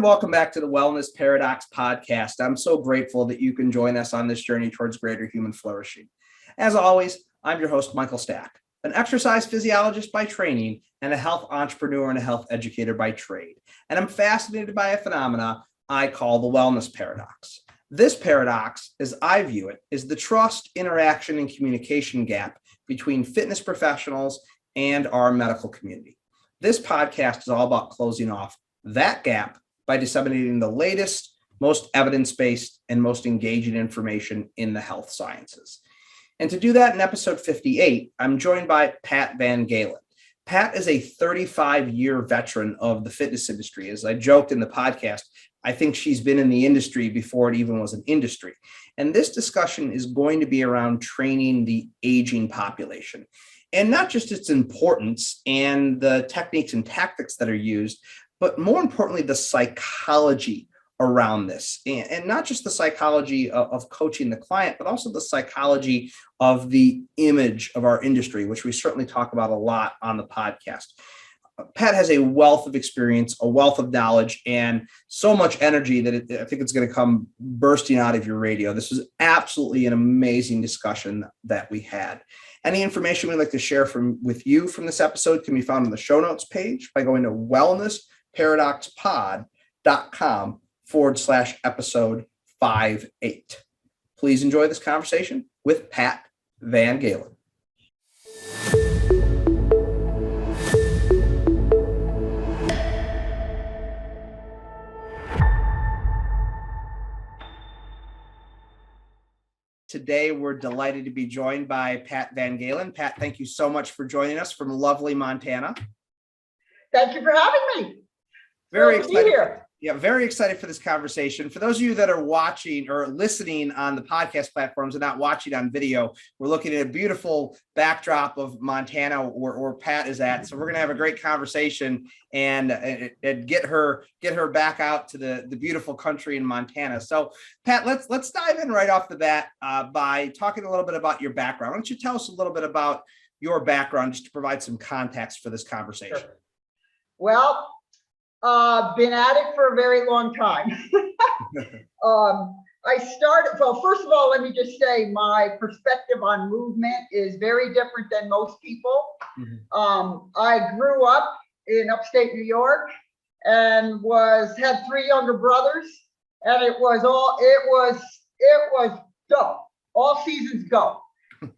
everyone. Welcome back to the Wellness Paradox podcast. I'm so grateful that you can join us on this journey towards greater human flourishing. As always, I'm your host, Michael Stack, an exercise physiologist by training and a health entrepreneur and a health educator by trade. And I'm fascinated by a phenomena I call the wellness paradox. This paradox, as I view it, is the trust, interaction, and communication gap between fitness professionals and our medical community. This podcast is all about closing off that gap by disseminating the latest, most evidence-based, and most engaging information in the health sciences. And to do that in episode 58, I'm joined by Pat VanGalen. Pat is a 35-year veteran of the fitness industry. As I joked in the podcast, I think she's been in the industry before it even was an industry. And this discussion is going to be around training the aging population. And not just its importance and the techniques and tactics that are used, but more importantly, the psychology around this. And not just the psychology of coaching the client, but also the psychology of the image of our industry, which we certainly talk about a lot on the podcast. Pat has a wealth of experience, a wealth of knowledge, and so much energy that I think it's going to come bursting out of your radio. This was absolutely an amazing discussion that we had. Any information we'd like to share with you from this episode can be found on the show notes page by going to wellnessparadoxpod.com/episode 58. Please enjoy this conversation with Pat VanGalen. Today, we're delighted to be joined by Pat VanGalen. Pat, thank you so much for joining us from lovely Montana. Thank you for having me. Very excited. Here. Yeah, very excited for this conversation. For those of you that are watching or listening on the podcast platforms and not watching on video, we're looking at a beautiful backdrop of Montana where Pat is at. So we're going to have a great conversation and get her back out to the beautiful country in Montana. So Pat, let's dive in right off the bat by talking a little bit about your background. Why don't you tell us a little bit about your background just to provide some context for this conversation? Sure. Well, been at it for a very long time. Well, first of all, let me just say my perspective on movement is very different than most people. Mm-hmm. I grew up in upstate New York and had 3 younger brothers, and it was go, all seasons go.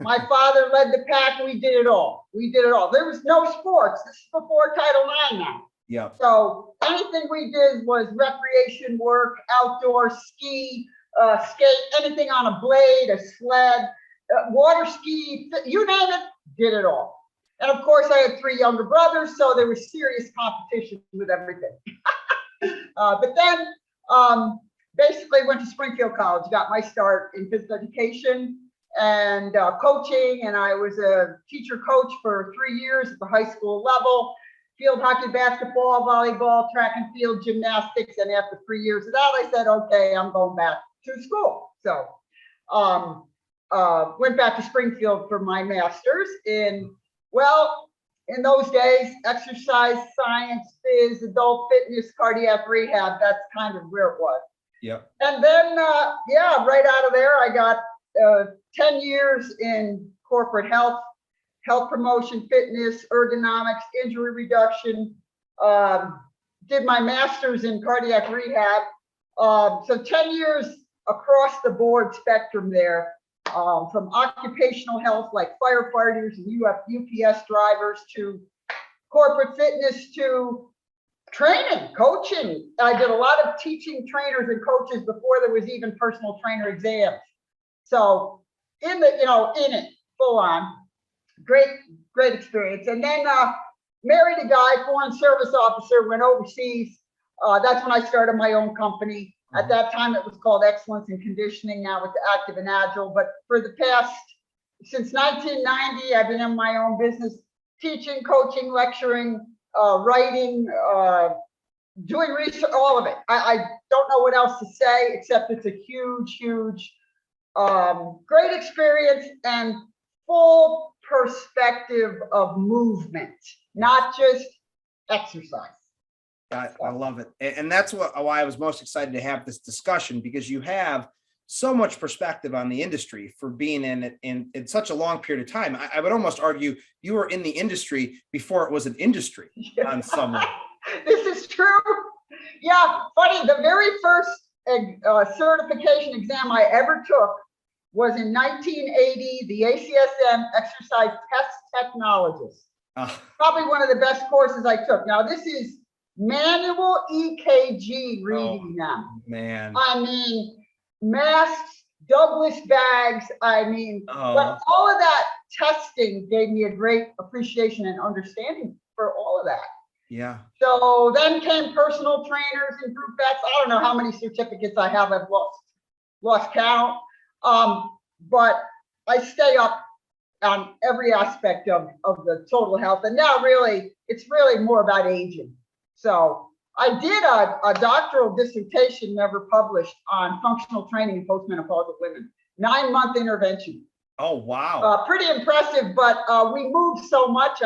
My father led the pack. We did it all. There was no sports. This is before Title IX now. Yeah. So anything we did was recreation work, outdoor ski, skate, anything on a blade, a sled, water ski, you name it, did it all. And of course, I had 3 younger brothers, so there was serious competition with everything. But then basically went to Springfield College, got my start in physical education and coaching. And I was a teacher coach for 3 years at the high school level. Field hockey, basketball, volleyball, track and field, gymnastics. And after 3 years of that, I said, okay, I'm going back to school. So went back to Springfield for my master's in those days, exercise, science, phys, adult fitness, cardiac rehab. That's kind of where it was. Yeah. And then, right out of there, I got 10 years in corporate health promotion, fitness, ergonomics, injury reduction, did my master's in cardiac rehab. So 10 years across the board spectrum there, from occupational health like firefighters and UPS drivers to corporate fitness to training, coaching. I did a lot of teaching trainers and coaches before there was even personal trainer exams. So in it, full on. Great experience. And then married a guy, foreign service officer, went overseas. That's when I started my own company. At that time, it was called Excellence in Conditioning. Now it's Active and Agile. But since 1990, I've been in my own business, teaching, coaching, lecturing, writing, doing research, all of it. I don't know what else to say, except it's a huge, great experience and full perspective of movement, not just exercise. I love it. And that's why I was most excited to have this discussion, because you have so much perspective on the industry for being in it in such a long period of time. I would almost argue you were in the industry before it was an industry on some level. This is true. Yeah, funny. The very first certification exam I ever took was in 1980, the ACSM Exercise Test Technologist. Probably one of the best courses I took. Now, this is manual EKG reading now. Man. I mean, masks, Douglas bags. I mean, but all of that testing gave me a great appreciation and understanding for all of that. Yeah. So then came personal trainers and group vets. I don't know how many certificates I have. I've lost count. But I stay up on every aspect of the total health. And now really, it's really more about aging. So I did a doctoral dissertation never published on functional training in postmenopausal women, 9-month intervention. Oh, wow. Pretty impressive, but we moved so much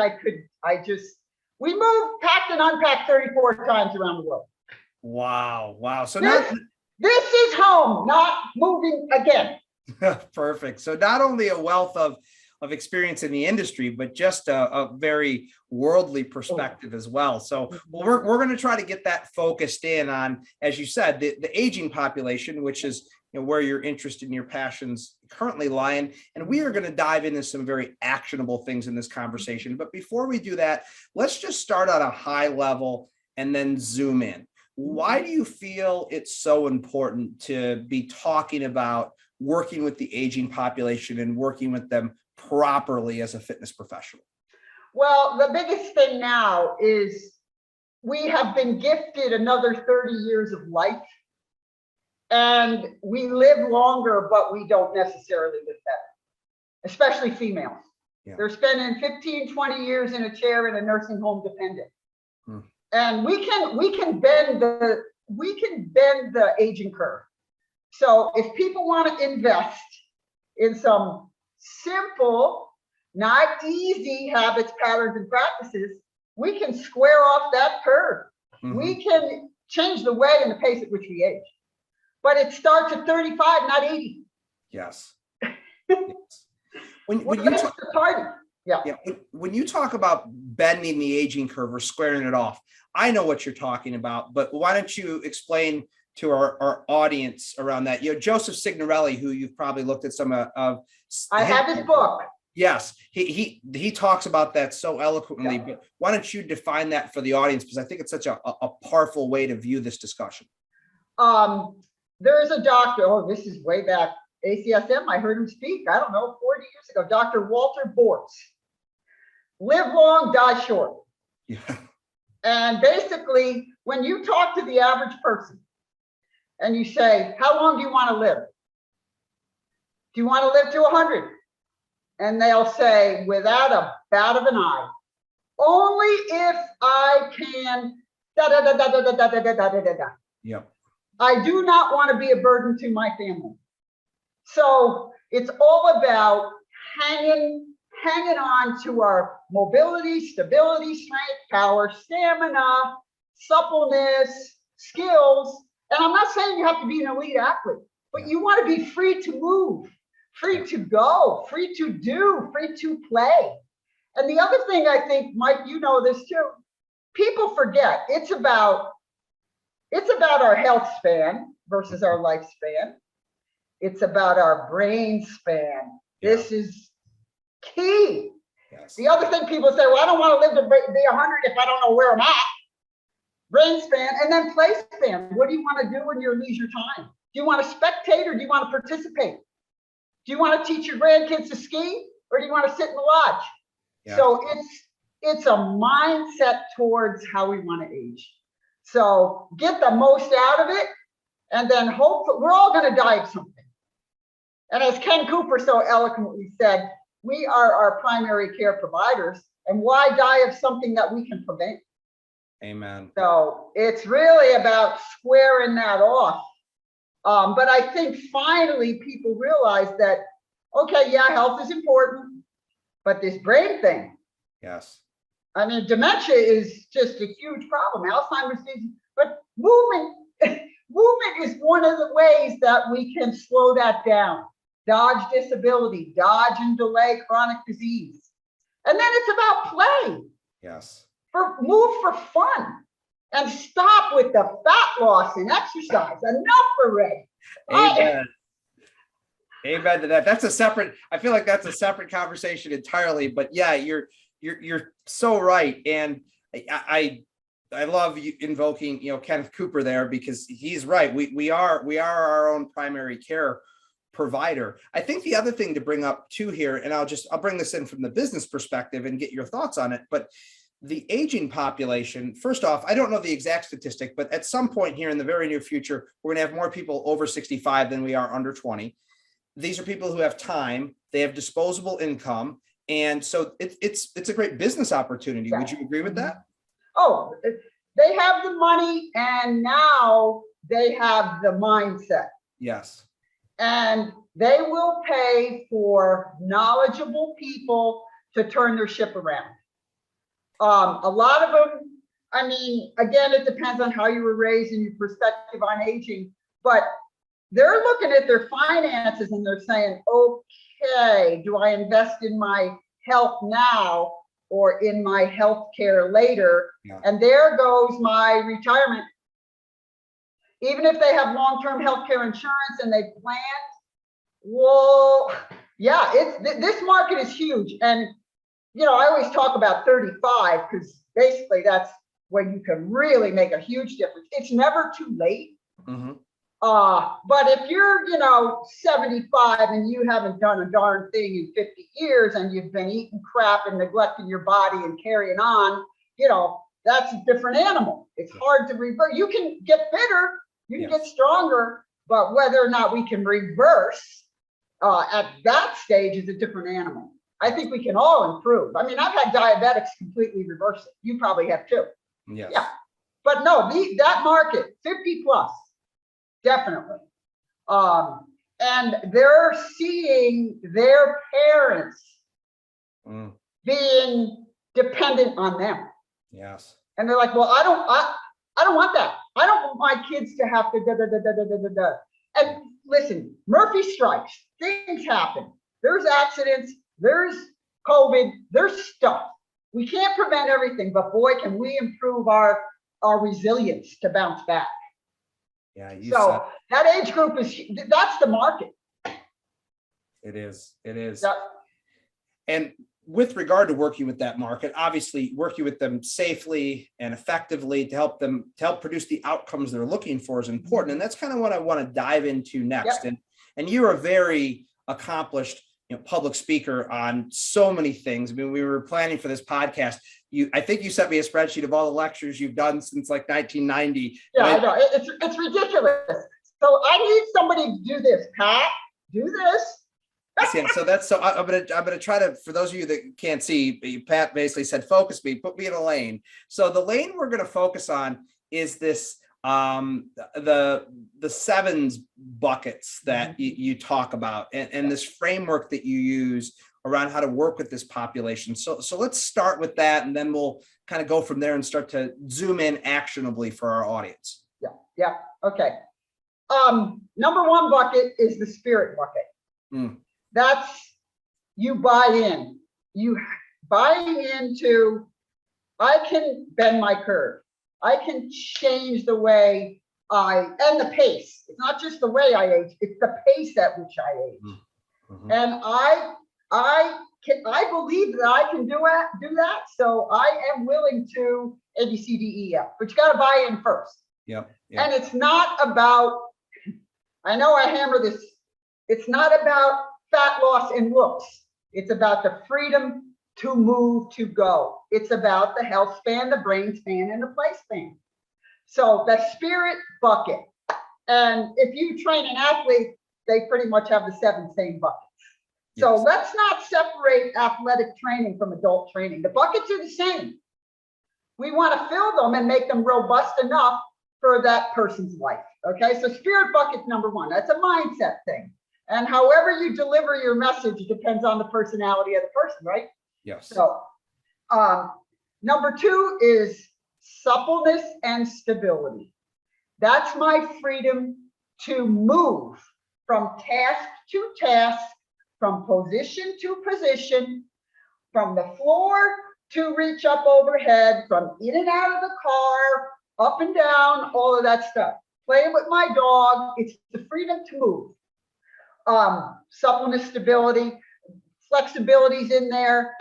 we moved, packed and unpacked 34 times around the world. Wow. Wow. So this is home, not moving again. Perfect. So not only a wealth of experience in the industry, but just a very worldly perspective as well. So we're going to try to get that focused in on, as you said, the aging population, which is where your interest and your passions currently lie. And we are going to dive into some very actionable things in this conversation. But before we do that, let's just start at a high level and then zoom in. Why do you feel it's so important to be talking about working with the aging population and working with them properly as a fitness professional? Well, the biggest thing now is we have been gifted another 30 years of life, and we live longer, but we don't necessarily live better, especially females. Yeah. They're spending 15, 20 years in a chair in a nursing home dependent. And we can bend the aging curve. So if people want to invest in some simple, not easy habits, patterns, and practices, we can square off that curve. We can change the way and the pace at which we age. But it starts at 35, not 80. Yes. When you talk, when you talk about bending the aging curve or squaring it off, I know what you're talking about, but why don't you explain to our audience around that? Joseph Signorelli, who you've probably looked at some of. I have his book. Yes, he talks about that so eloquently, but why don't you define that for the audience? Because I think it's such a powerful way to view this discussion. There is a doctor, this is way back, ACSM, I heard him speak, I don't know, 40 years ago, Dr. Walter Bortz. Live long, die short. Yeah. And basically, when you talk to the average person and you say, how long do you want to live? Do you want to live to 100? And they'll say, without a bat of an eye, only if I can, Yep. I do not want to be a burden to my family. So it's all about hanging on to our mobility, stability, strength, power, stamina, suppleness, skills. And I'm not saying you have to be an elite athlete, but you want to be free to move, free to go, free to do, free to play. And the other thing I think, Mike, you know this too, people forget it's about our health span versus our lifespan. It's about our brain span. Yeah. This is key. Yes. The other thing people say, well, I don't want to live to be 100 if I don't know where I'm at. Brain span, and then play span. What do you want to do in your leisure time? Do you want to spectate or do you want to participate? Do you want to teach your grandkids to ski or do you want to sit in the lodge? Yeah. So it's a mindset towards how we want to age. So get the most out of it, and then hopefully we're all going to die of something. And as Ken Cooper so eloquently said, we are our primary care providers, and why die of something that we can prevent? Amen. So it's really about squaring that off. But I think finally people realize that, okay, yeah, health is important, but this brain thing. Yes. I mean, dementia is just a huge problem, Alzheimer's disease, but movement, movement is one of the ways that we can slow that down. Dodge disability, dodge and delay chronic disease. And then it's about play. Yes. Move for fun and stop with the fat loss and exercise. Enough already. Amen. Amen to that. That's a separate, I feel like that's a separate conversation entirely, but yeah, you're so right. And I love you invoking, Kenneth Cooper there, because he's right. We are our own primary care provider. I think the other thing to bring up too here, and I'll bring this in from the business perspective and get your thoughts on it, but the aging population, first off, I don't know the exact statistic, but at some point here in the very near future, we're going to have more people over 65 than we are under 20. These are people who have time, they have disposable income. And so it's a great business opportunity. Would you agree with that? Oh, they have the money and now they have the mindset. Yes. And they will pay for knowledgeable people to turn their ship around. A lot of them, I mean, again, it depends on how you were raised and your perspective on aging, but they're looking at their finances and they're saying, okay, do I invest in my health now or in my health care later? Yeah. And there goes my retirement. Even if they have long-term health care insurance and they planned, well, yeah, this market is huge. And, I always talk about 35 because basically that's when you can really make a huge difference. It's never too late. Mm-hmm. But if you're, 75 and you haven't done a darn thing in 50 years and you've been eating crap and neglecting your body and carrying on, that's a different animal. It's hard to reverse. You can get fitter, you can get stronger, but whether or not we can reverse at that stage is a different animal. I think we can all improve. I mean, I've had diabetics completely reverse it. You probably have too. Yes. Yeah. But no, that market, 50 plus. Definitely. And they're seeing their parents being dependent on them. Yes. And they're like, well, I don't want that. I don't want my kids to have to da da da da da da da. And listen, Murphy strikes. Things happen. There's accidents. There's COVID. There's stuff. We can't prevent everything, but boy, can we improve our resilience to bounce back. Yeah. So that age group that's the market. It is. It is. Yeah. And with regard to working with that market, obviously working with them safely and effectively to help produce the outcomes they're looking for is important. And that's kind of what I want to dive into next. Yep. And you're a very accomplished public speaker on so many things. I mean, we were planning for this podcast. I think you sent me a spreadsheet of all the lectures you've done since like 1990. Yeah, I know. It's ridiculous. So I need somebody to do this. Pat, do this. Yeah, so I'm gonna try to, for those of you that can't see, Pat basically said, focus me, put me in a lane. So the lane we're going to focus on is this the sevens buckets that you talk about and this framework that you use around how to work with this population. So let's start with that, and then we'll kind of go from there and start to zoom in actionably for our audience. Yeah. Okay. Number one bucket is the spirit bucket. That's you buy in. You buying into, I can bend my curve. I can change the way and the pace. It's not just the way I age, it's the pace at which I age. Mm-hmm. And I believe that I can do that. So I am willing to A, B, C, D, E, F, but you got to buy in first. Yep. And it's not about, I know I hammer this, it's not about fat loss and looks. It's about the freedom to move, to go. It's about the health span, the brain span, and the play span. So the spirit bucket. And if you train an athlete, they pretty much have the 7 same buckets. Yes. So let's not separate athletic training from adult training. The buckets are the same. We want to fill them and make them robust enough for that person's life. Okay, so spirit bucket's number one. That's a mindset thing. And however you deliver your message depends on the personality of the person, right? Yes. So Number 2 is suppleness and stability. That's my freedom to move from task to task, from position to position, from the floor to reach up overhead, from in and out of the car, up and down, all of that stuff. Playing with my dog, it's the freedom to move. Suppleness, stability, flexibility's in there.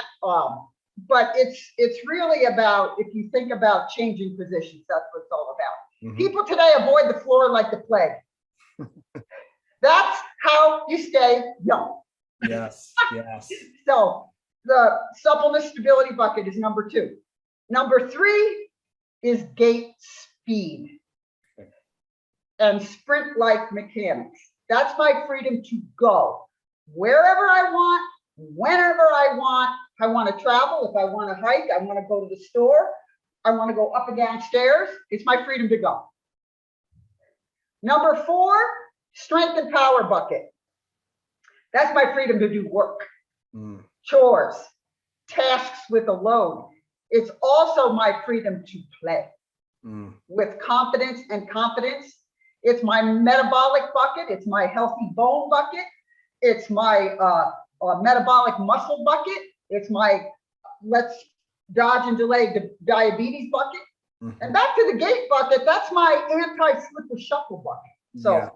But it's really about, if you think about changing positions, that's what it's all about. Mhm. People today avoid the floor like the plague. That's how you stay young. Yes, yes. So the suppleness stability bucket is number 2. Number 3 is gait speed and sprint like mechanics. That's my freedom to go wherever I want, whenever I want. I want to travel. If I want to hike, I want to go to the store, I want to go up and down stairs. It's my freedom to go. Number 4, strength and power bucket. That's my freedom to do work, chores, tasks with a load. It's also my freedom to play with confidence and competence. It's my metabolic bucket. It's my healthy bone bucket. It's my metabolic muscle bucket. It's my let's dodge and delay the diabetes bucket. And back to the gate bucket, that's my anti-slip or shuffle bucket.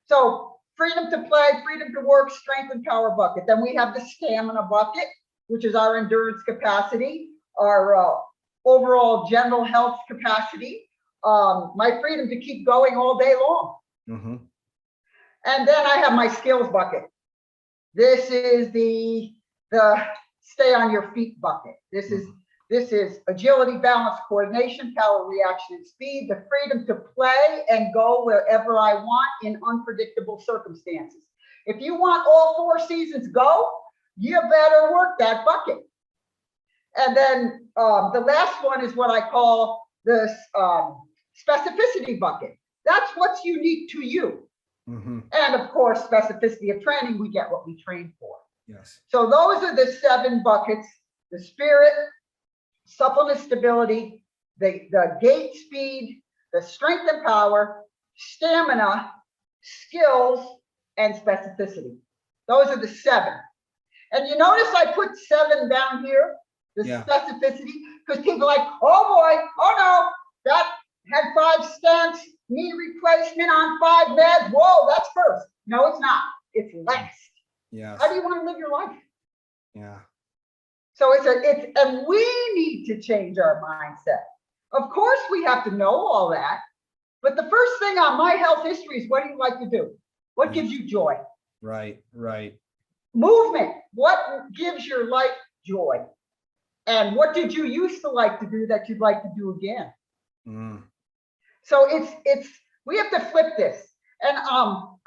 So freedom to play, freedom to work, strength and power bucket. Then we have the stamina bucket, which is our endurance capacity, our overall general health capacity, my freedom to keep going all day long. And then I have my skills bucket. This is the stay on your feet bucket. This is agility, balance, coordination, power, reaction, and speed, the freedom to play and go wherever I want in unpredictable circumstances. If you want all 4 seasons go, you better work that bucket. And then the last one is what I call the specificity bucket. That's what's unique to you. And of course, specificity of training, we get what we train for. Yes. So those are the 7 buckets: the spirit, suppleness, stability, the gait speed, the strength and power, stamina, skills, and specificity. Those are the 7. And you notice I put 7 down here, the specificity, because people are like, oh boy, oh no, that had 5 stents, knee replacement on 5 meds. Whoa, that's first. No, it's not. It's last. Yes. How do you want to live your life? Yeah. So and we need to change our mindset. Of course, we have to know all that. But the first thing on my health history is, what do you like to do? What gives you joy? Right, right. Movement. What gives your life joy? And what did you used to like to do that you'd like to do again? So we have to flip this. And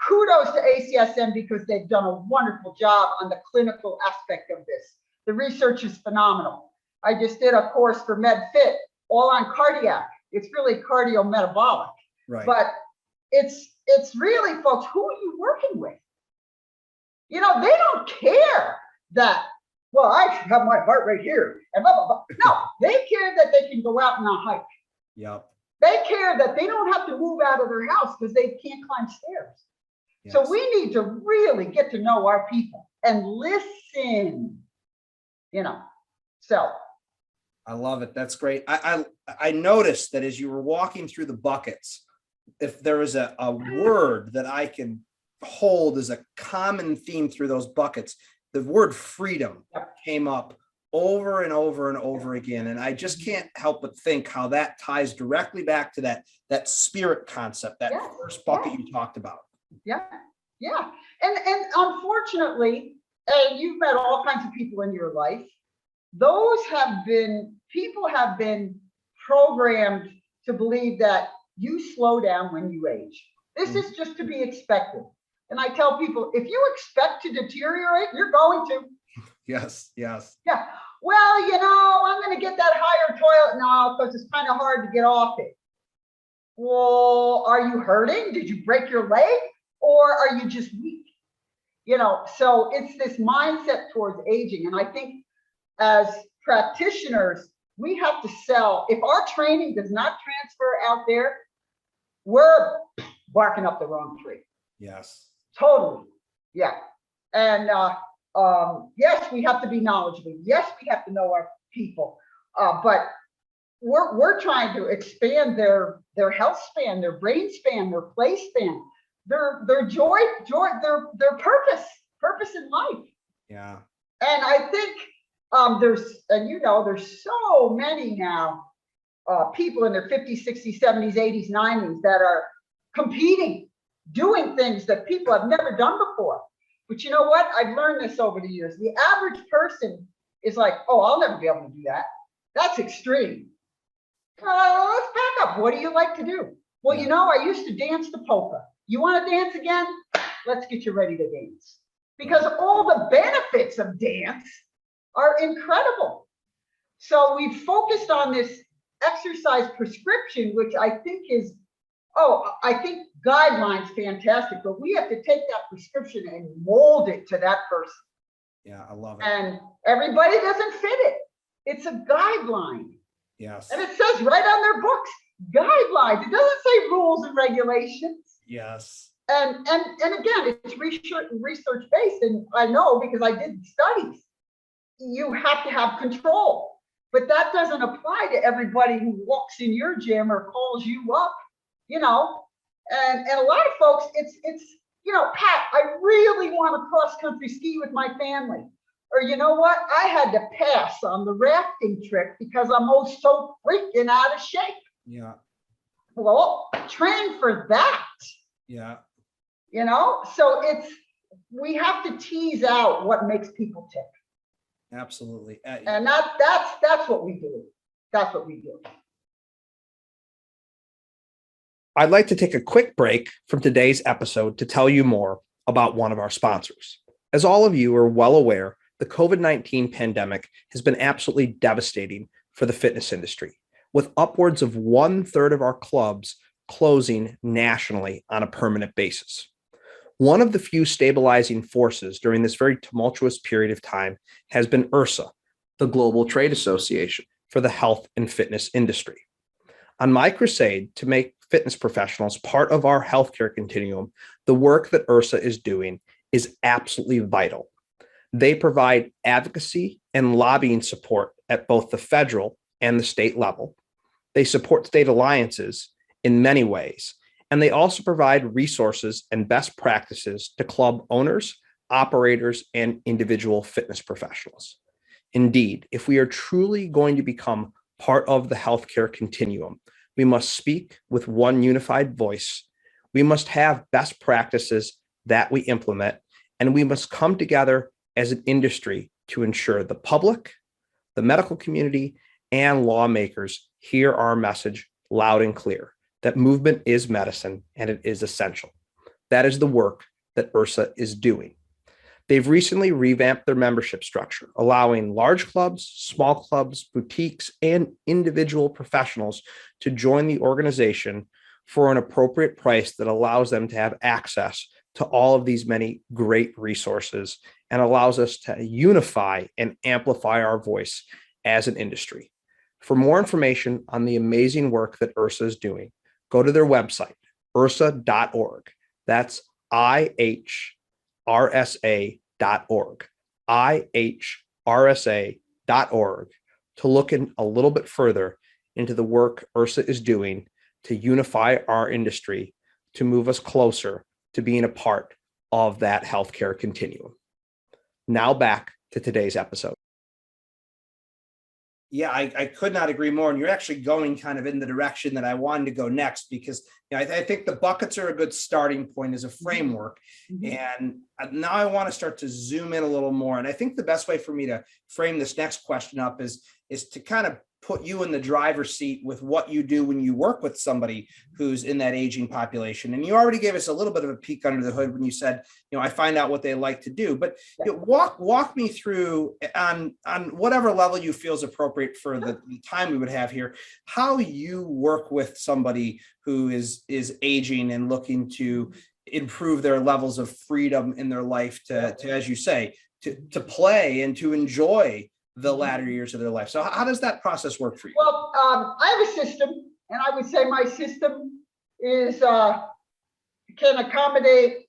kudos to ACSM, because they've done a wonderful job on the clinical aspect of this. The research is phenomenal. I just did a course for MedFit, all on cardiac. It's really cardiometabolic. Right. But it's really, folks, who are you working with? You know, they don't care that, well, I have my heart rate here and blah, blah, blah. No, they care that they can go out on a hike. Yep. They care that they don't have to move out of their house because they can't climb stairs. Yes. So we need to really get to know our people and listen, you know. So I love it. That's great. I noticed that as you were walking through the buckets, if there is a word that I can hold as a common theme through those buckets, the word freedom came up over and over and over again. And I just can't help but think how that ties directly back to that spirit concept, that first bucket you talked about. Yeah. And unfortunately, you've met all kinds of people in your life. People have been programmed to believe that you slow down when you age. This is just to be expected. And I tell people, if you expect to deteriorate, you're going to. Yes. Yeah. Well, you know, I'm going to get that higher toilet now because it's kind of hard to get off it. Well, are you hurting? Did you break your leg? Or are you just weak? You know, so it's this mindset towards aging. And I think as practitioners, We have to sell. If our training does not transfer out there, we're barking up the wrong tree. Yes. Totally. Yeah. And yes, we have to be knowledgeable. Yes, we have to know our people. But we're trying to expand their health span, their brain span, their play span, their joy, their purpose in life. Yeah. And I think there's so many now people in their 50s, 60s, 70s, 80s, 90s that are competing, doing things that people have never done before. But you know what? I've learned this over the years. The average person is like, oh, I'll never be able to do that. That's extreme. Let's back up. What do you like to do? Well, I used to dance the polka. You want to dance again? Let's get you ready to dance. Because all the benefits of dance are incredible. So we've focused on this exercise prescription, which I think I think guideline's fantastic, but we have to take that prescription and mold it to that person. Yeah, I love it. And everybody doesn't fit it. It's a guideline. Yes. And it says right on their books, guidelines. It doesn't say rules and regulations. Yes. And again, it's research based, and I know because I did studies. You have to have control, but that doesn't apply to everybody who walks in your gym or calls you up. And a lot of folks, it's Pat, I really want to cross country ski with my family. Or you know what? I had to pass on the rafting trip because I'm so freaking out of shape. Yeah. Well, train for that. Yeah. So we have to tease out what makes people tick. Absolutely. And that's what we do. That's what we do. I'd like to take a quick break from today's episode to tell you more about one of our sponsors. As all of you are well aware, the COVID-19 pandemic has been absolutely devastating for the fitness industry, with upwards of 1/3 of our clubs closing nationally on a permanent basis. One of the few stabilizing forces during this very tumultuous period of time has been IHRSA, the Global Trade Association for the Health and Fitness Industry. On my crusade to make fitness professionals part of our healthcare continuum, the work that IHRSA is doing is absolutely vital. They provide advocacy and lobbying support at both the federal and the state level. They support state alliances in many ways, and they also provide resources and best practices to club owners, operators, and individual fitness professionals. Indeed, if we are truly going to become part of the healthcare continuum, we must speak with one unified voice. We must have best practices that we implement, and we must come together as an industry to ensure the public, the medical community, and lawmakers hear our message loud and clear, that movement is medicine and it is essential. That is the work that IHRSA is doing. They've recently revamped their membership structure, allowing large clubs, small clubs, boutiques, and individual professionals to join the organization for an appropriate price that allows them to have access to all of these many great resources and allows us to unify and amplify our voice as an industry. For more information on the amazing work that IHRSA is doing, go to their website, IHRSA.org. That's IHRSA.org, IHRSA.org, to look in a little bit further into the work IHRSA is doing to unify our industry, to move us closer to being a part of that healthcare continuum. Now back to today's episode. Yeah, I could not agree more. And you're actually going kind of in the direction that I wanted to go next, because I think the buckets are a good starting point as a framework. And now I want to start to zoom in a little more. And I think the best way for me to frame this next question up is to kind of put you in the driver's seat with what you do when you work with somebody who's in that aging population. And you already gave us a little bit of a peek under the hood when you said, I find out what they like to do, but walk me through on whatever level you feel is appropriate for the time we would have here, how you work with somebody who is aging and looking to improve their levels of freedom in their life to as you say, to play and to enjoy the latter years of their life. So how does that process work for you? Well, I have a system, and I would say my system is can accommodate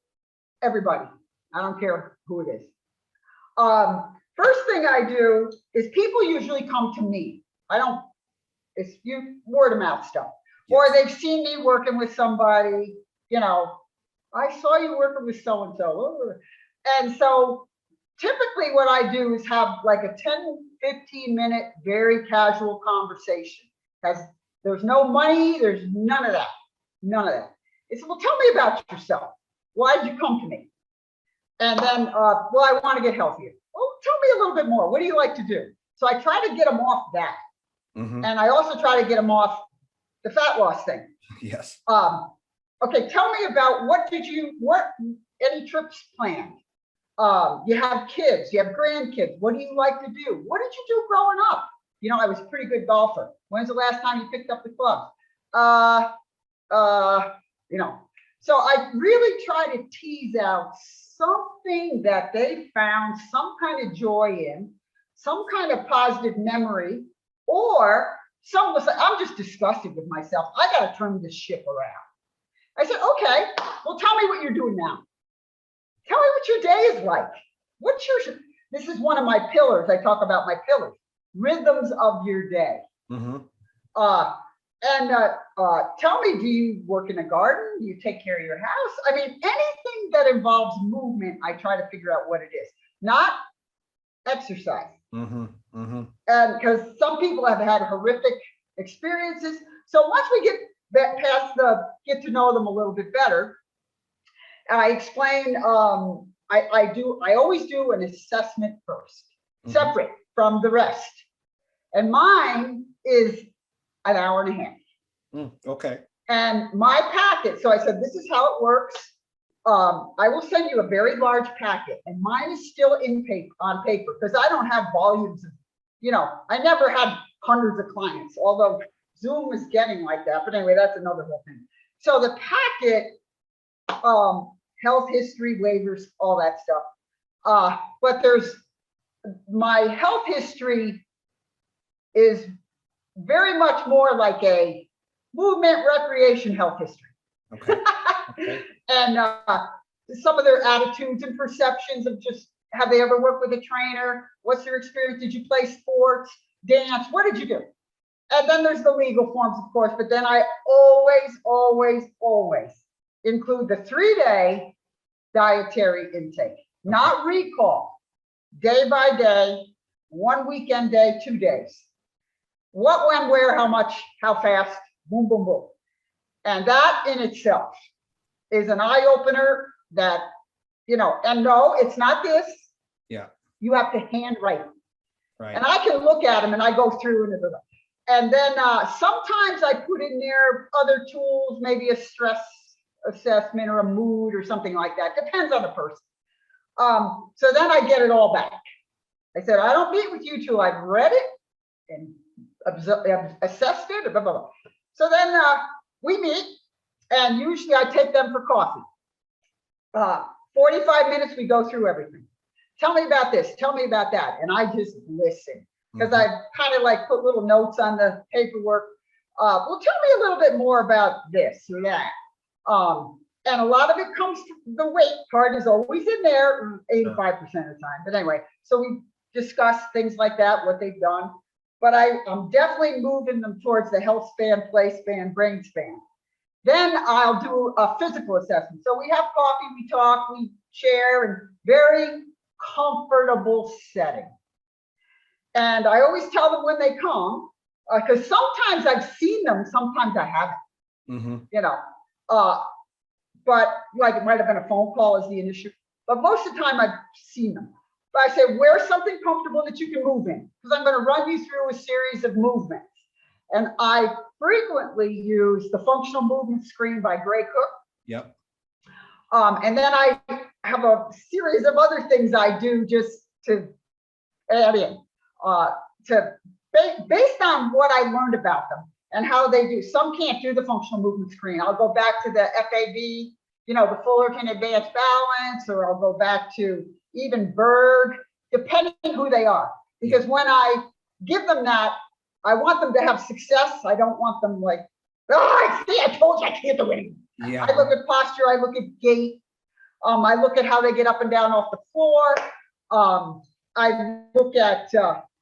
everybody. I don't care who it is. First thing I do is people usually come to me. It's word of mouth stuff. Yes. Or they've seen me working with somebody, I saw you working with so-and-so. And so typically what I do is have like a 10-15 minute, very casual conversation. There's no money, there's none of that. None of that. It's, well, tell me about yourself. Why did you come to me? And then, well, I want to get healthier. Well, tell me a little bit more. What do you like to do? So I try to get them off that. Mm-hmm. And I also try to get them off the fat loss thing. Yes. Okay, tell me about any trips planned? You have kids, you have grandkids. What do you like to do? What did you do growing up? I was a pretty good golfer. When's the last time you picked up the clubs? So I really try to tease out something that they found some kind of joy in, some kind of positive memory, or some was like, I'm just disgusted with myself. I got to turn this ship around. I said, okay, well, tell me what you're doing now. Tell me what your day is like. This is one of my pillars. I talk about my pillars, rhythms of your day. Mm-hmm. Tell me, do you work in a garden? Do you take care of your house? I mean, anything that involves movement, I try to figure out what it is, not exercise. Mm-hmm. Mm-hmm. And because some people have had horrific experiences. So once we get get to know them a little bit better, I explain, I always do an assessment first, Mm-hmm. separate from the rest. And mine is an hour and a half. Okay. And my packet, so I said, this is how it works. I will send you a very large packet, and mine is still on paper because I don't have volumes of, I never had hundreds of clients, although Zoom is getting like that. But anyway, that's another whole thing. So the packet, health history, waivers, all that stuff. But my health history is very much more like a movement, recreation, health history. Okay. Okay. And some of their attitudes and perceptions of just, have they ever worked with a trainer? What's your experience? Did you play sports, dance? What did you do? And then there's the legal forms, of course, but then I always include the 3-day dietary intake, not recall, day by day, 1 weekend day, 2 days. What, when, where, how much, how fast, boom, boom, boom. And that in itself is an eye opener that, and no, it's not this. Yeah. You have to handwrite. Right. And I can look at them and I go through and then sometimes I put in there other tools, maybe a stress assessment or a mood or something like that. Depends on the person. So then I get it all back. I said, I don't meet with you till I've read it and assessed it, blah, blah, blah. So then we meet, and usually I take them for coffee. 45 minutes, we go through everything. Tell me about this, tell me about that. And I just listen, because Mm-hmm. I kind of like put little notes on the paperwork. Well, tell me a little bit more about this or that. And a lot of it comes to the weight part is always in there 85% of the time. But anyway, so we discuss things like that, what they've done. But I'm definitely moving them towards the health span, play span, brain span. Then I'll do a physical assessment. So we have coffee, we talk, we share, and very comfortable setting. And I always tell them when they come, because sometimes I've seen them, sometimes I haven't, Mm-hmm. But like it might have been a phone call as the initial, but most of the time I've seen them. But I say, wear something comfortable that you can move in, because I'm going to run you through a series of movements. And I frequently use the functional movement screen by Gray Cook. Yep. And then I have a series of other things I do just to add in, based on what I learned about them and how they do. Some can't do the functional movement screen. I'll go back to the FAB, the Fullerton Advanced Balance, or I'll go back to even Berg, depending who they are. because when I give them that, I want them to have success. I don't want them like, oh, I told you I can't do anything. Yeah. I look at posture, I look at gait, I look at how they get up and down off the floor. I look at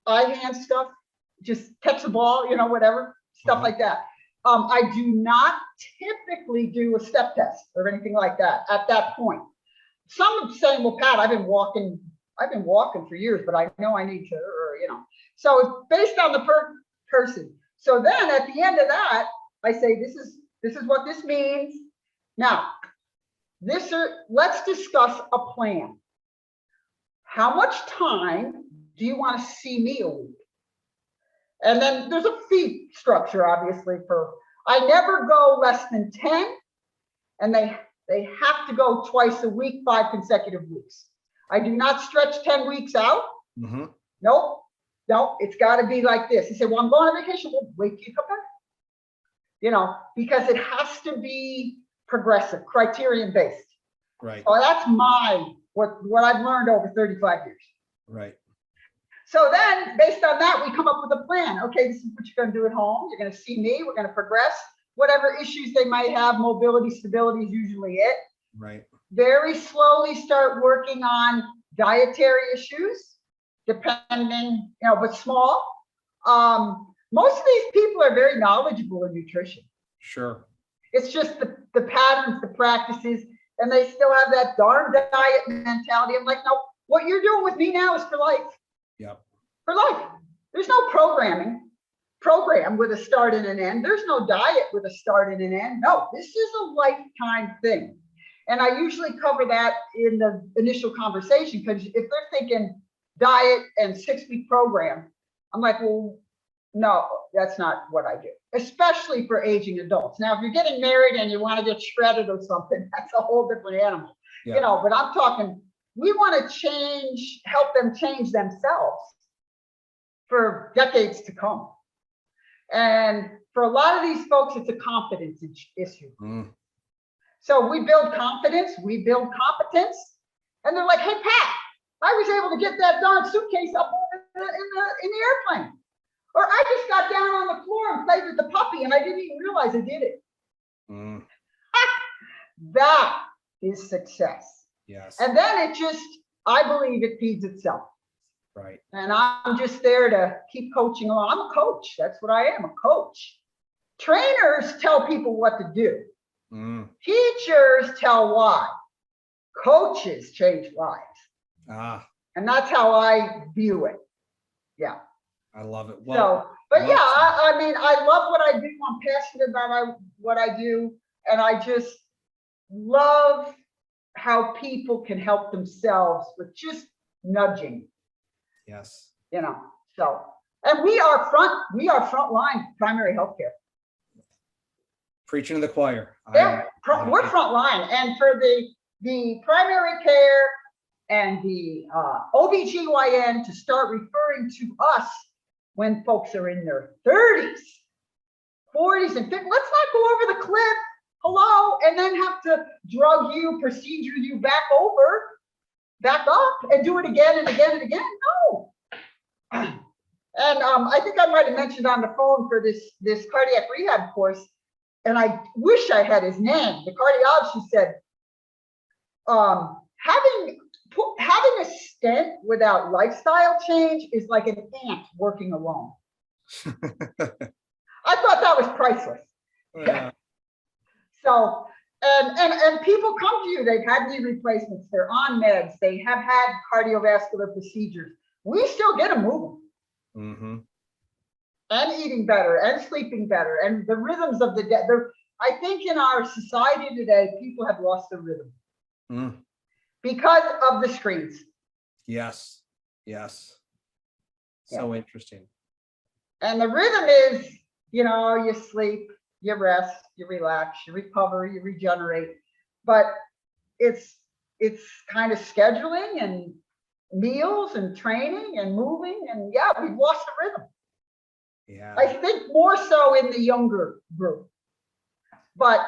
eye hand stuff, just catch the ball, whatever, stuff like that. I do not typically do a step test or anything like that at that point. Some are saying, well, Pat, I've been walking for years, but I know I need to, So it's based on the person. So then at the end of that, I say, this is what this means. Now, let's discuss a plan. How much time do you want to see me a week? And then there's a fee structure, obviously, I never go less than 10, and they have to go twice a week, 5 consecutive weeks. I do not stretch 10 weeks out. Mm-hmm. Nope, it's got to be like this. He said, well, I'm going on vacation. Well, wait till you come back. Because it has to be progressive, criterion based. Right. So that's what I've learned over 35 years. Right. So then based on that, we come up with a plan. Okay, this is what you're going to do at home. You're going to see me. We're going to progress. Whatever issues they might have, mobility, stability is usually it. Right. Very slowly start working on dietary issues, depending, but small. Most of these people are very knowledgeable in nutrition. Sure. It's just the patterns, the practices, and they still have that darn diet mentality. I'm like, no, what you're doing with me now is for life. Yep. For life. There's no program with a start and an end. There's no diet with a start and an end. No, this is a lifetime thing. And I usually cover that in the initial conversation, because if they're thinking diet and 6-week program, I'm like, well, no, that's not what I do, especially for aging adults. Now, if you're getting married and you want to get shredded or something, that's a whole different animal, but I'm talking, we want to help them change themselves for decades to come. And for a lot of these folks, it's a confidence issue. So we build confidence, we build competence, and they're like, hey, Pat, I was able to get that darn suitcase up over in the airplane. Or I just got down on the floor and played with the puppy and I didn't even realize I did it. That is success. Yes. And then I believe it feeds itself. Right. And I'm just there to keep coaching along. I'm a coach. That's what I am, a coach. Trainers tell people what to do. Teachers tell why. Coaches change lives. And that's how I view it. Yeah. I love it. Well, I mean, I love what I do. I'm passionate about what I do. And I just love how people can help themselves with just nudging. Yes. So, and we are frontline primary healthcare. Preaching to the choir. Yeah, we're frontline. And for the primary care and the OBGYN to start referring to us when folks are in their 30s, 40s, and 50s, let's not go over the cliff, hello, and then have to drug you, procedure you back up, and do it again and again and again. No. And I think I might have mentioned on the phone for this cardiac rehab course, and I wish I had his name. The cardiologist said, having a stent without lifestyle change is like an ant working alone. I thought that was priceless. Yeah. So, and people come to you, they've had knee replacements, they're on meds, they have had cardiovascular procedures. We still get them moving. And eating better and sleeping better and the rhythms of the day. I think in our society today, people have lost their rhythm because of the screens. Yes. So interesting. And the rhythm is, you sleep, you rest, you relax, you recover, you regenerate. But it's kind of scheduling and meals and training and moving. And yeah, we've lost the rhythm. Yeah. I think more so in the younger group. But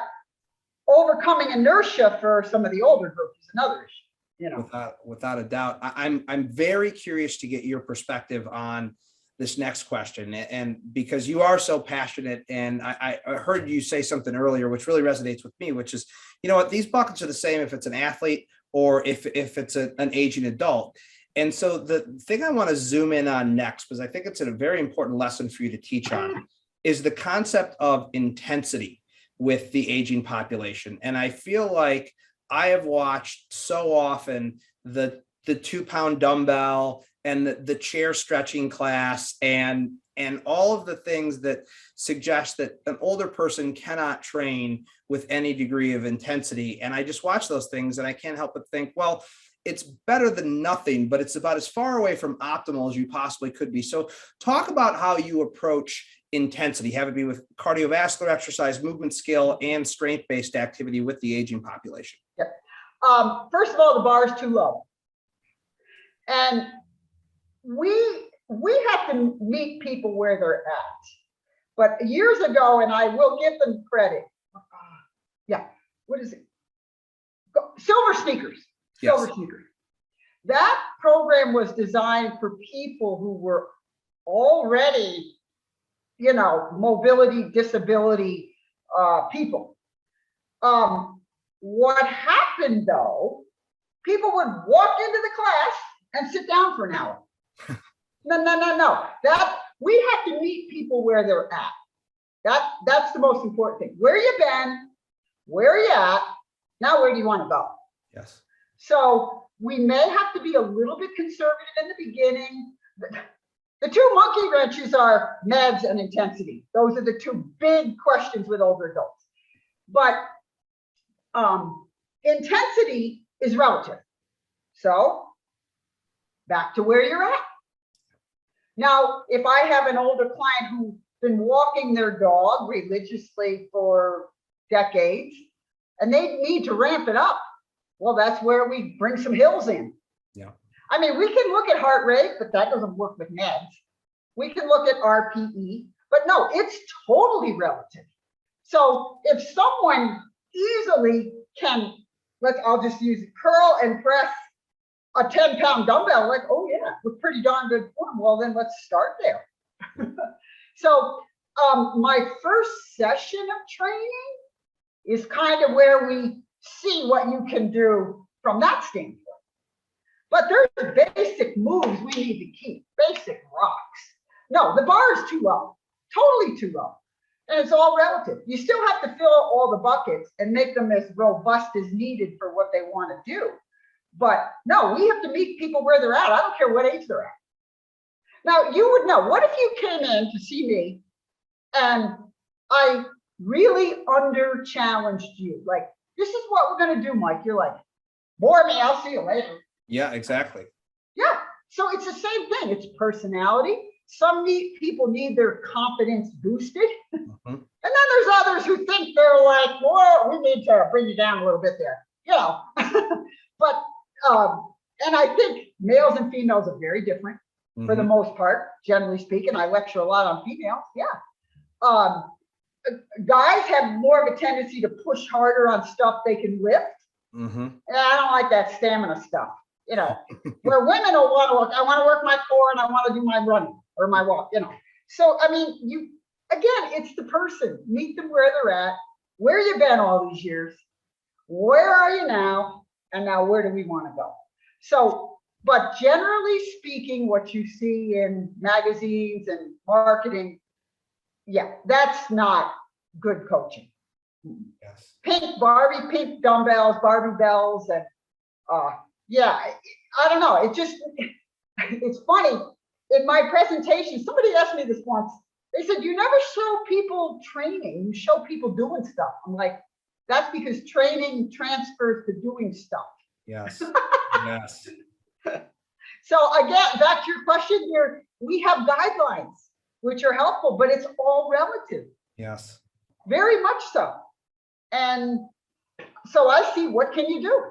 overcoming inertia for some of the older groups is another issue. you know. Without a doubt. I'm very curious to get your perspective on this next question. And because you are so passionate, and I heard you say something earlier, which really resonates with me, which is, you know what, these buckets are the same if it's an athlete or if it's an aging adult. And so the thing I want to zoom in on next, because I think it's a very important lesson for you to teach on, is the concept of intensity with the aging population. And I feel like I have watched so often the 2-pound dumbbell and the chair stretching class and all of the things that suggest that an older person cannot train with any degree of intensity. And I just watch those things and I can't help but think, well, it's better than nothing, but it's about as far away from optimal as you possibly could be. So talk about how you approach intensity, have it be with cardiovascular exercise, movement skill, and strength-based activity with the aging population. Yep. First of all, the bar is too low. And we have to meet people where they're at. But years ago, and I will give them credit. What is it? Silver Sneakers. Silver Sneakers. That program was designed for people who were already, you know, mobility, disability people. What happened though, people would walk into the class and sit down for an hour. No. That we have to meet people where they're at. That's the most important thing. Where you been? Where are you at? Now where do you want to go? Yes. So we may have to be a little bit conservative in the beginning. The two monkey wrenches are meds and intensity. Those are the two big questions with older adults. But intensity is relative. So back to where you're at. Now, if I have an older client who's been walking their dog religiously for decades and they need to ramp it up, well, that's where we bring some hills in. Yeah. I mean, we can look at heart rate, but that doesn't work with meds. We can look at RPE, but no, it's totally relative. So if someone easily can, I'll just use curl and press a 10-pound dumbbell, like, oh yeah, with pretty darn good form, well, then let's start there. So my first session of training is kind of where we see what you can do from that standpoint. But there's basic moves we need to keep, basic rocks. No, the bar is too low, totally too low. And it's all relative. You still have to fill all the buckets and make them as robust as needed for what they want to do. But no, we have to meet people where they're at. I don't care what age they're at. Now, you would know, what if you came in to see me and I really under-challenged you? Like, this is what we're going to do, Mike. You're like, bore me, I'll see you later. Yeah, exactly. Yeah, so it's the same thing. It's personality. Some people need their confidence boosted. Mm-hmm. And then there's others who think they're like, well, we need to bring you down a little bit there, you know. But, and I think males and females are very different for the most part, generally speaking. I lecture a lot on females, yeah. Guys have more of a tendency to push harder on stuff they can lift. And I don't like that stamina stuff, you know, where women will want to work. I want to work my core and I want to do my running or my walk, you know. So, I mean, again, it's the person. Meet them where they're at. Where you been all these years? Where are you now? And now where do we want to go? So, but generally speaking, what you see in magazines and marketing, yeah, that's not good coaching. Yes. Pink dumbbells, Barbie bells, and yeah, I don't know. It's funny. In my presentation, somebody asked me this once. They said, you never show people training, you show people doing stuff. I'm like, that's because training transfers to doing stuff. Yes. Yes. So again, back to your question here, we have guidelines, which are helpful, but it's all relative. Yes. Very much so. And so I see, what can you do?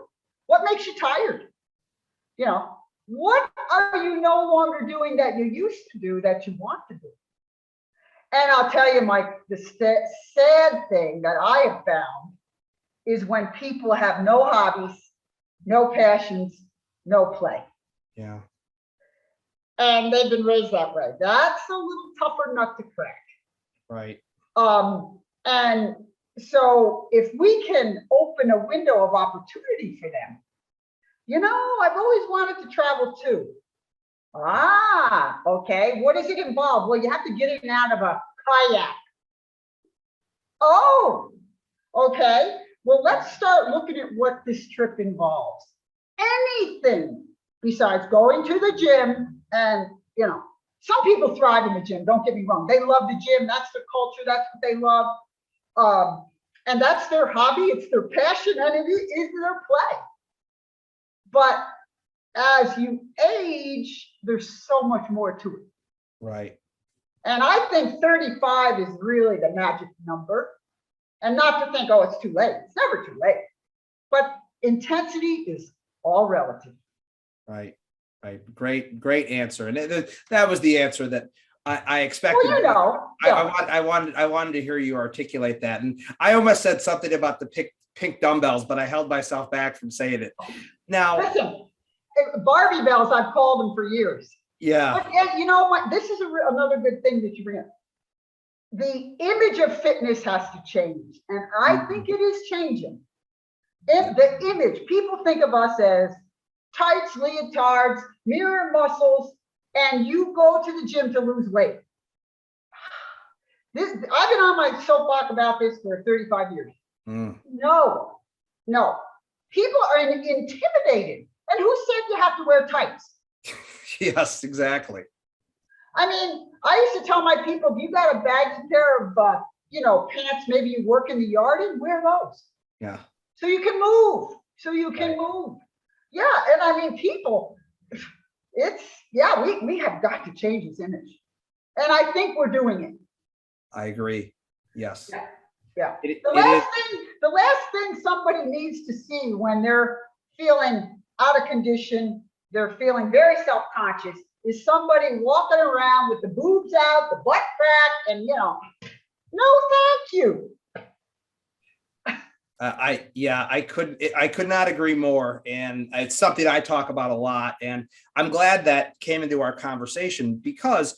What makes you tired? You know, what are you no longer doing that you used to do that you want to do? And I'll tell you, Mike, the sad thing that I have found is when people have no hobbies no passions, no play. Yeah. And they've been raised that way. That's a little tougher nut to crack. Right. And so if we can open a window of opportunity for them, I've always wanted to travel too. Ah, okay. What does it involve? Well, you have to get in and out of a kayak. Oh, okay. Well, let's start looking at what this trip involves. Anything besides going to the gym. And, some people thrive in the gym. Don't get me wrong. They love the gym. That's their culture. That's what they love. And that's their hobby. It's their passion, and it is their play. But as you age, there's so much more to it. Right. And I think 35 is really the magic number. And not to think, oh, it's too late. It's never too late. But intensity is all relative. Right. Right. Great answer. And that was the answer that I expected. Well, I wanted to hear you articulate that. And I almost said something about the pink dumbbells, but I held myself back from saying it. Now, listen, Barbie bells, I've called them for years. Yeah. But you know what? This is another good thing that you bring up. The image of fitness has to change. And I think it is changing. If the image, people think of us as tights, leotards, mirror muscles, and you go to the gym to lose weight. I've been on my soapbox about this for 35 years. No. People are intimidated. And who said you have to wear tights? Yes, exactly. I mean, I used to tell my people, if you got a baggy pair of, pants, maybe you work in the yard in, wear those. Yeah. So you can move. Yeah. And I mean, people, we have got to change this image. And I think we're doing it. I agree. Yes. Yeah. The last thing somebody needs to see when they're feeling out of condition, they're feeling very self-conscious, is somebody walking around with the boobs out, the butt cracked, and no, thank you. I could not agree more. And it's something I talk about a lot. And I'm glad that came into our conversation because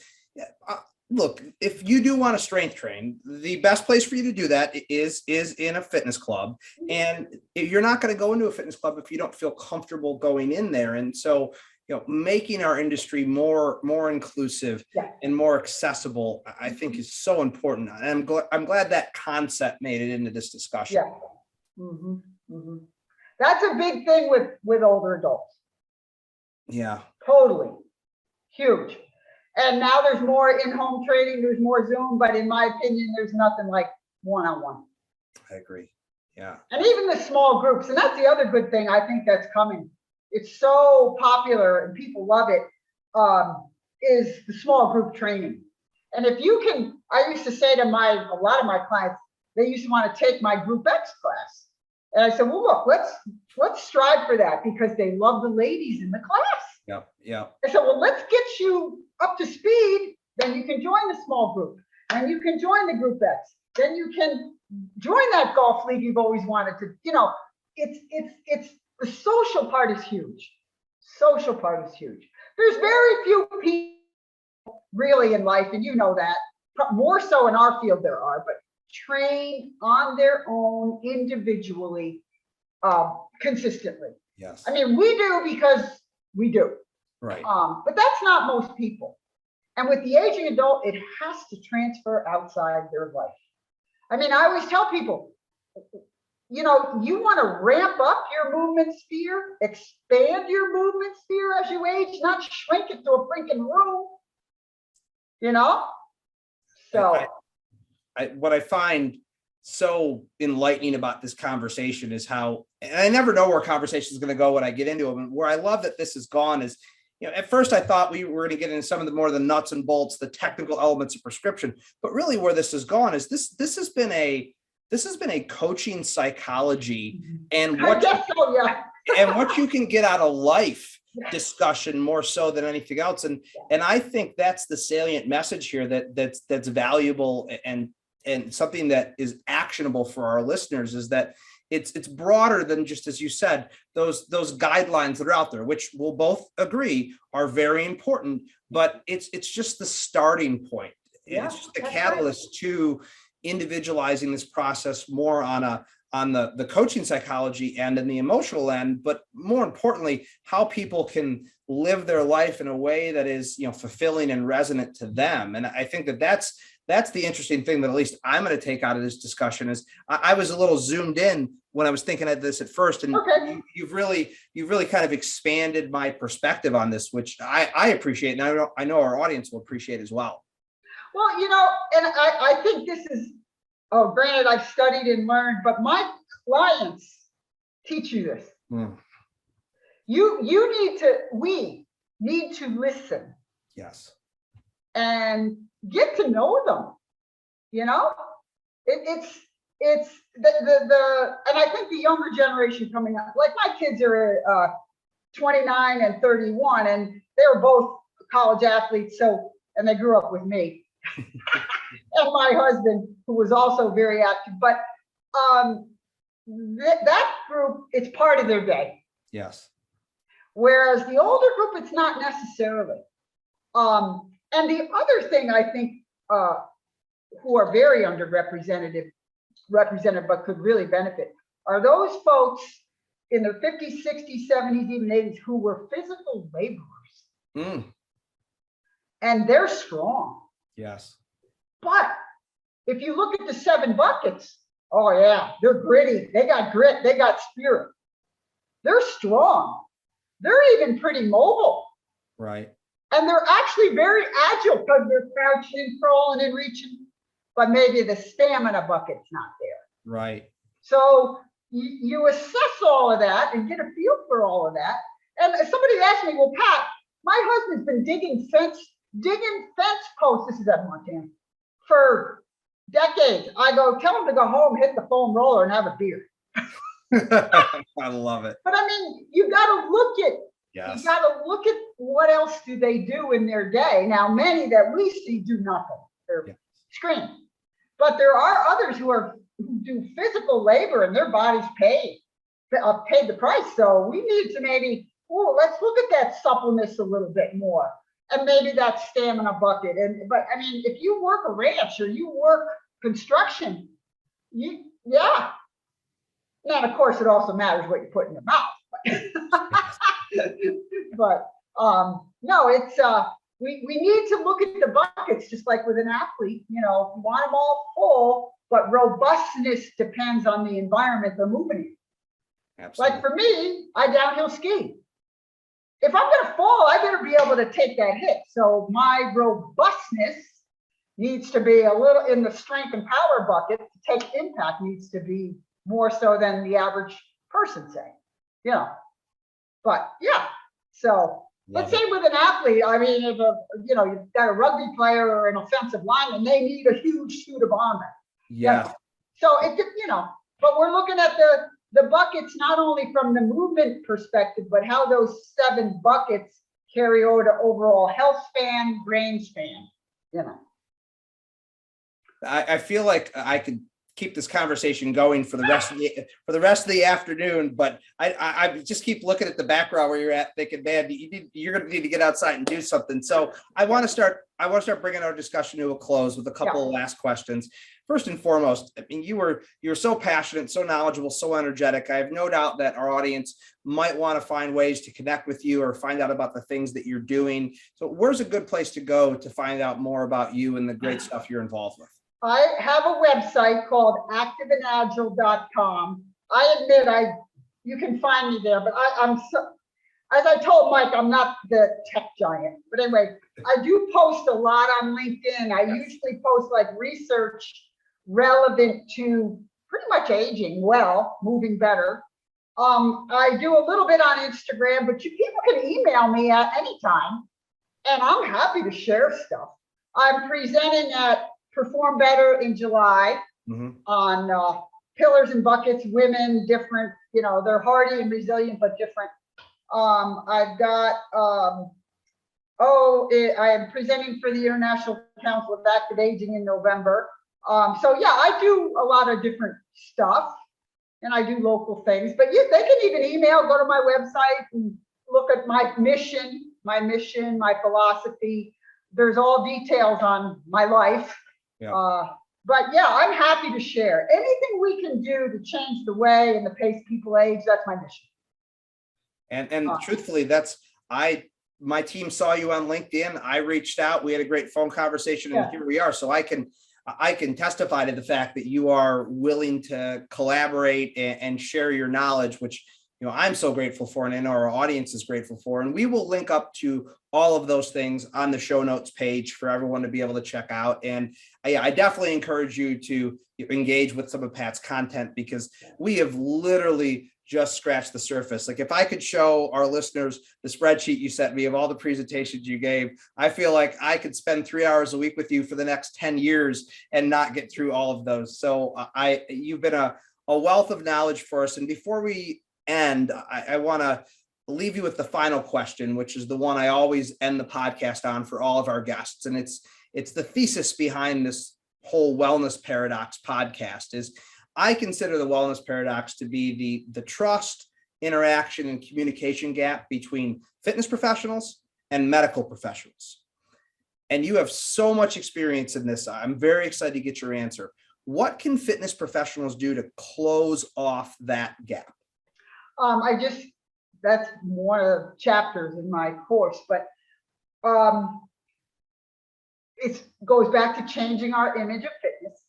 look, if you do want to strength train, the best place for you to do that is in a fitness club. And you're not going to go into a fitness club if you don't feel comfortable going in there. And so, making our industry more inclusive and more accessible, I think is so important. And I'm glad that concept made it into this discussion. Yeah. That's a big thing with older adults. Yeah. Totally. Huge. And now there's more in-home training, there's more Zoom, but in my opinion, there's nothing like one-on-one. I agree. Yeah. And even the small groups, and that's the other good thing I think that's coming. It's so popular and people love it, is the small group training. And if you can, I used to say to a lot of my clients, they used to want to take my Group X class. And I said, well, look, let's strive for that because they love the ladies in the class. Yeah. I said, well, let's get you up to speed. Then you can join the small group and you can join the Group X. Then you can join that golf league you've always wanted to, it's the social part is huge. Social part is huge. There's very few people really in life, and you know that, more so in our field there are, but trained on their own individually, consistently. Yes. I mean, we do because we do. Right. But that's not most people. And with the aging adult, it has to transfer outside their life. I mean, I always tell people, you want to ramp up your movement sphere, expand your movement sphere as you age, not shrink it to a freaking room. So what I find so enlightening about this conversation is how, and I never know where conversation is going to go when I get into them. And where I love that this has gone is, at first I thought we were going to get into some of the more of the nuts and bolts, the technical elements of prescription, but really where this has gone is this has been a coaching psychology and what you can get out of life discussion more so than anything else. And I think that's the salient message here that's valuable and something that is actionable for our listeners is that, it's broader than just, as you said, those guidelines that are out there, which we'll both agree are very important, but it's just the starting point. Yeah, It's just the that's catalyst to individualizing this process more on the coaching psychology end and the emotional end, but more importantly, how people can live their life in a way that is, fulfilling and resonant to them. And I think that's the interesting thing that at least I'm going to take out of this discussion is I was a little zoomed in when I was thinking of this at first, and Okay. you've really kind of expanded my perspective on this, which I appreciate, and I know our audience will appreciate as well. Well, and I think this is, granted, I've studied and learned, but my clients teach you this. We need to listen. Yes. And get to know them. It's the and I think the younger generation coming up, like my kids are 29 and 31, and they were both college athletes, and they grew up with me. And my husband, who was also very active, but that group, it's part of their day. Yes. Whereas the older group, it's not necessarily. And the other thing I think who are very underrepresented but could really benefit are those folks in their 50s, 60s, 70s, even 80s who were physical laborers. And they're strong. Yes. But if you look at the 7 buckets, oh yeah, they're gritty. They got grit. They got spirit. They're strong. They're even pretty mobile. Right. And they're actually very agile because they're crouching and crawling and reaching, but maybe the stamina bucket's not there. Right. So you assess all of that and get a feel for all of that. And somebody asked me, well, Pat, my husband's been digging fence posts, this is at Montana, for decades. I go, tell him to go home, hit the foam roller and have a beer. I love it. But I mean, you got to look at Yes. You got to look at what else do they do in their day. Now, many that we see do nothing. They're screaming. But there are others who do physical labor and their bodies paid the price. So we need to maybe, let's look at that suppleness a little bit more. And maybe that stamina bucket. But I mean, if you work a ranch or you work construction, yeah. And of course, it also matters what you put in your mouth. But no, it's we need to look at the buckets just like with an athlete. You want them all full, but robustness depends on the environment they're moving in. Absolutely. Like for me, I downhill ski. If I'm going to fall, I better be able to take that hit. So my robustness needs to be a little in the strength and power bucket. To take impact needs to be more so than the average person, say. But yeah, so let's say with an athlete, I mean, if you've got a rugby player or an offensive lineman, they need a huge suit of armor. Yeah. So but we're looking at the buckets not only from the movement perspective, but how those 7 buckets carry over to overall health span, brain span. I feel like I could keep this conversation going for the rest of the afternoon, but I just keep looking at the background where you're at, thinking, man, you're going to need to get outside and do something. So I want to start bringing our discussion to a close with a couple of last questions. First and foremost, I mean, you're so passionate, so knowledgeable, so energetic. I have no doubt that our audience might want to find ways to connect with you or find out about the things that you're doing. So where's a good place to go to find out more about you and the great stuff you're involved with? I have a website called activeandagile.com. I admit you can find me there, but I'm so, as I told Mike, I'm not the tech giant. But anyway, I do post a lot on LinkedIn. I usually post like research relevant to pretty much aging well, moving better. I do a little bit on Instagram, but people can email me at any time, and I'm happy to share stuff. I'm presenting at Perform Better in July on pillars and buckets, women, different, they're hardy and resilient, but different. I've got, I am presenting for the International Council of Active Aging in November. So yeah, I do a lot of different stuff. and I do local things, but they can even email, go to my website and look at my mission, my philosophy. There's all details on my life. Yeah. But yeah, I'm happy to share anything we can do to change the way and the pace people age. That's my mission. And truthfully, my team saw you on LinkedIn. I reached out. We had a great phone conversation, and here we are. So I can testify to the fact that you are willing to collaborate and share your knowledge, which I'm so grateful for, and I know our audience is grateful for. And we will link up to all of those things on the show notes page for everyone to be able to check out. And I definitely encourage you to engage with some of Pat's content, because we have literally just scratched the surface. Like, if I could show our listeners the spreadsheet you sent me of all the presentations you gave, I feel like I could spend 3 hours a week with you for the next 10 years and not get through all of those. So you've been a wealth of knowledge for us. And before we end, I want to leave you with the final question, which is the one I always end the podcast on for all of our guests. And it's the thesis behind this whole wellness paradox podcast. Is I consider the wellness paradox to be the trust, interaction, and communication gap between fitness professionals and medical professionals. And you have so much experience in this. I'm very excited to get your answer. What can fitness professionals do to close off that gap? That's one of the chapters in my course, but it goes back to changing our image of fitness.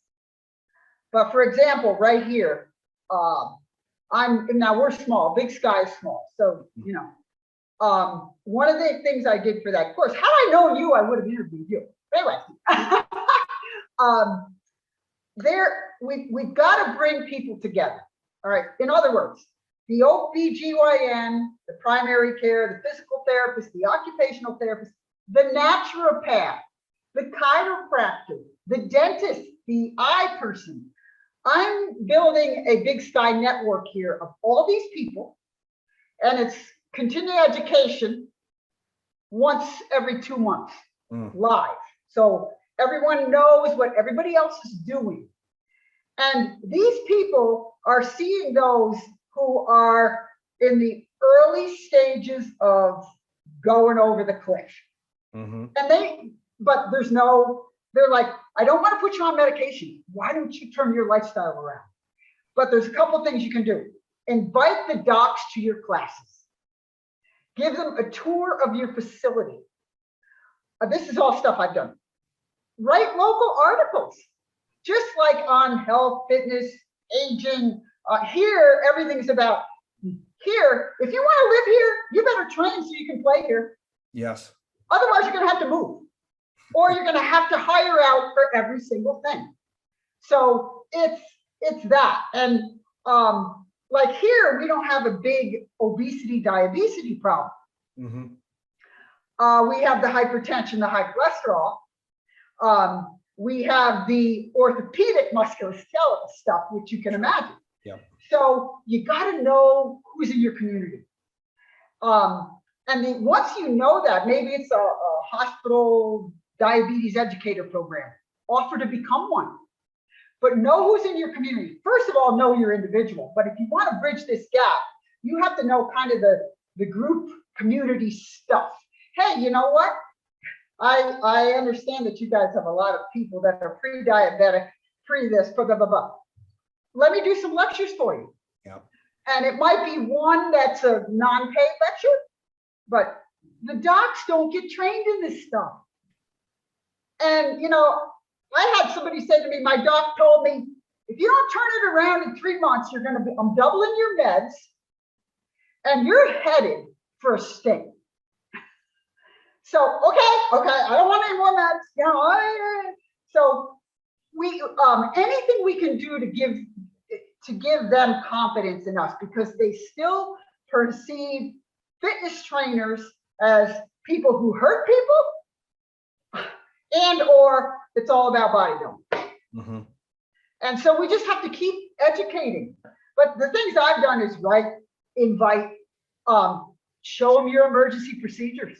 But for example, right here, we're small, Big Sky is small. So, one of the things I did for that course, had I known you, I would have interviewed you. Anyway, we've got to bring people together. All right. In other words, the OBGYN, the primary care, the physical therapist, the occupational therapist, the naturopath, the chiropractor, the dentist, the eye person. I'm building a Big Sky network here of all these people, and it's continuing education once every 2 months, live. So everyone knows what everybody else is doing. And these people are seeing those who are in the early stages of going over the cliff. Mm-hmm. And they're like, I don't want to put you on medication. Why don't you turn your lifestyle around? But there's a couple things you can do. Invite the docs to your classes. Give them a tour of your facility. This is all stuff I've done. Write local articles, just like on health, fitness, aging. Here, everything's about here. If you want to live here, you better train so you can play here. Yes. Otherwise, you're going to have to move, or you're going to have to hire out for every single thing. So it's that. And like here, we don't have a big obesity, diabetes problem. Mm-hmm. We have the hypertension, the high cholesterol. We have the orthopedic musculoskeletal stuff, which you can imagine. Yep. So you got to know who's in your community. And once you know that, maybe it's a hospital diabetes educator program, offer to become one. But know who's in your community. First of all, know your individual. But if you want to bridge this gap, you have to know kind of the group community stuff. Hey, you know what? I understand that you guys have a lot of people that are pre-diabetic, pre-this, blah, blah, blah, blah. Let me do some lectures for you. Yep. And it might be one that's a non-paid lecture, but the docs don't get trained in this stuff. And, I had somebody say to me, my doc told me, if you don't turn it around in 3 months, I'm doubling your meds and you're headed for a sting. So, okay, I don't want any more meds, So anything we can do to give them confidence in us, because they still perceive fitness trainers as people who hurt people and or it's all about bodybuilding. Mm-hmm. And so we just have to keep educating. But the things I've done is invite, show them your emergency procedures.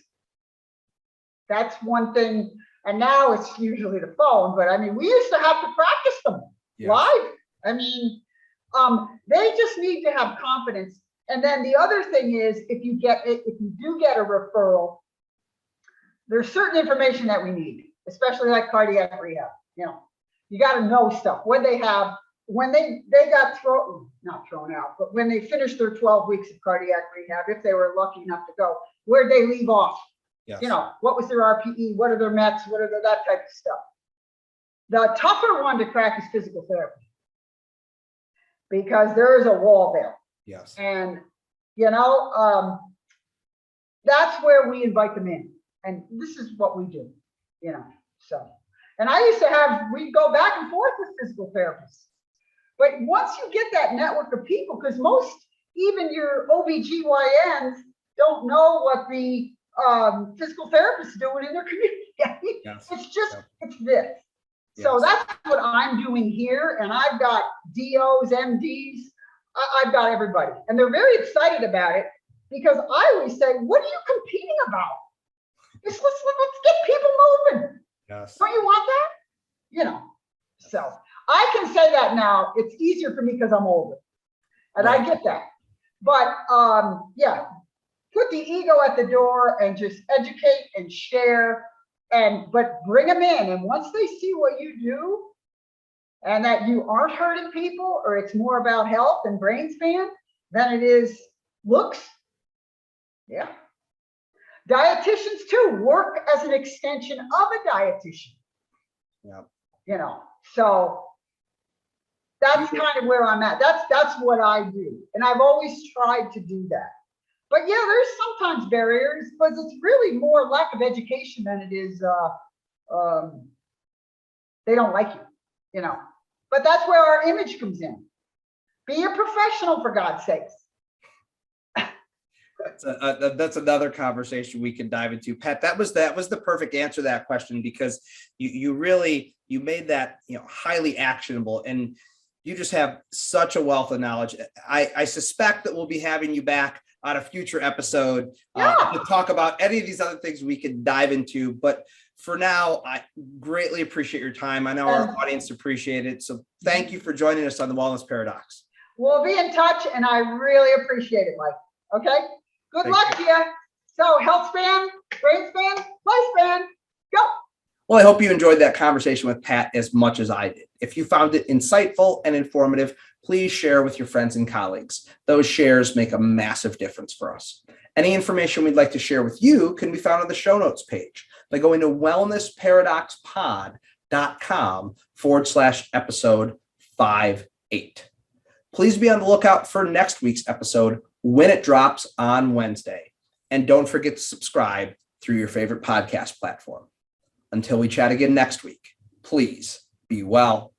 That's one thing. And now it's usually the phone, but we used to have to practice them live. They just need to have confidence. And then the other thing is, if you do get a referral, there's certain information that we need, especially like cardiac rehab. You know, you got to know stuff. When they got not thrown out, but when they finished their 12 weeks of cardiac rehab, if they were lucky enough to go, where'd they leave off? Yes. You know, what was their RPE? What are their METs? What are that type of stuff? The tougher one to crack is physical therapy, because there is a wall there. Yes. And, you know, that's where we invite them in. And this is what we do, you know, so. And I used to we'd go back and forth with physical therapists. But once you get that network of people, because most, even your OBGYNs don't know what the physical therapists doing in their community. Yes. It's just, it's this. So that's what I'm doing here. And I've got DOs, MDs, I've got everybody. And they're very excited about it, because I always say, what are you competing about? Let's get people moving. Yes. Don't you want that? You know, so I can say that now. It's easier for me because I'm older, and I get that. But yeah, put the ego at the door and just educate and share, but bring them in. And once they see what you do, and that you aren't hurting people, or it's more about health and brain span than it is looks. Yeah. Dietitians too work as an extension of a dietitian. Yeah. You know, so that's kind of where I'm at. That's what I do. And I've always tried to do that. But yeah, there's sometimes barriers, but it's really more lack of education than it is they don't like you, you know. But that's where our image comes in. Be a professional, for God's sakes. That's another conversation we can dive into. Pat, that was the perfect answer to that question, because you made that, you know, highly actionable, and you just have such a wealth of knowledge. I suspect that we'll be having you back on a future episode to talk about any of these other things we can dive into. But for now, I greatly appreciate your time. I know our audience appreciate it. So thank you for joining us on the Wellness Paradox. We'll be in touch, and I really appreciate it, Mike. Okay? Good luck to you. So health span, brain span, lifespan, go. Well, I hope you enjoyed that conversation with Pat as much as I did. If you found it insightful and informative, please share with your friends and colleagues. Those shares make a massive difference for us. Any information we'd like to share with you can be found on the show notes page by going to wellnessparadoxpod.com/episode 58. Please be on the lookout for next week's episode when it drops on Wednesday. And don't forget to subscribe through your favorite podcast platform. Until we chat again next week, please be well.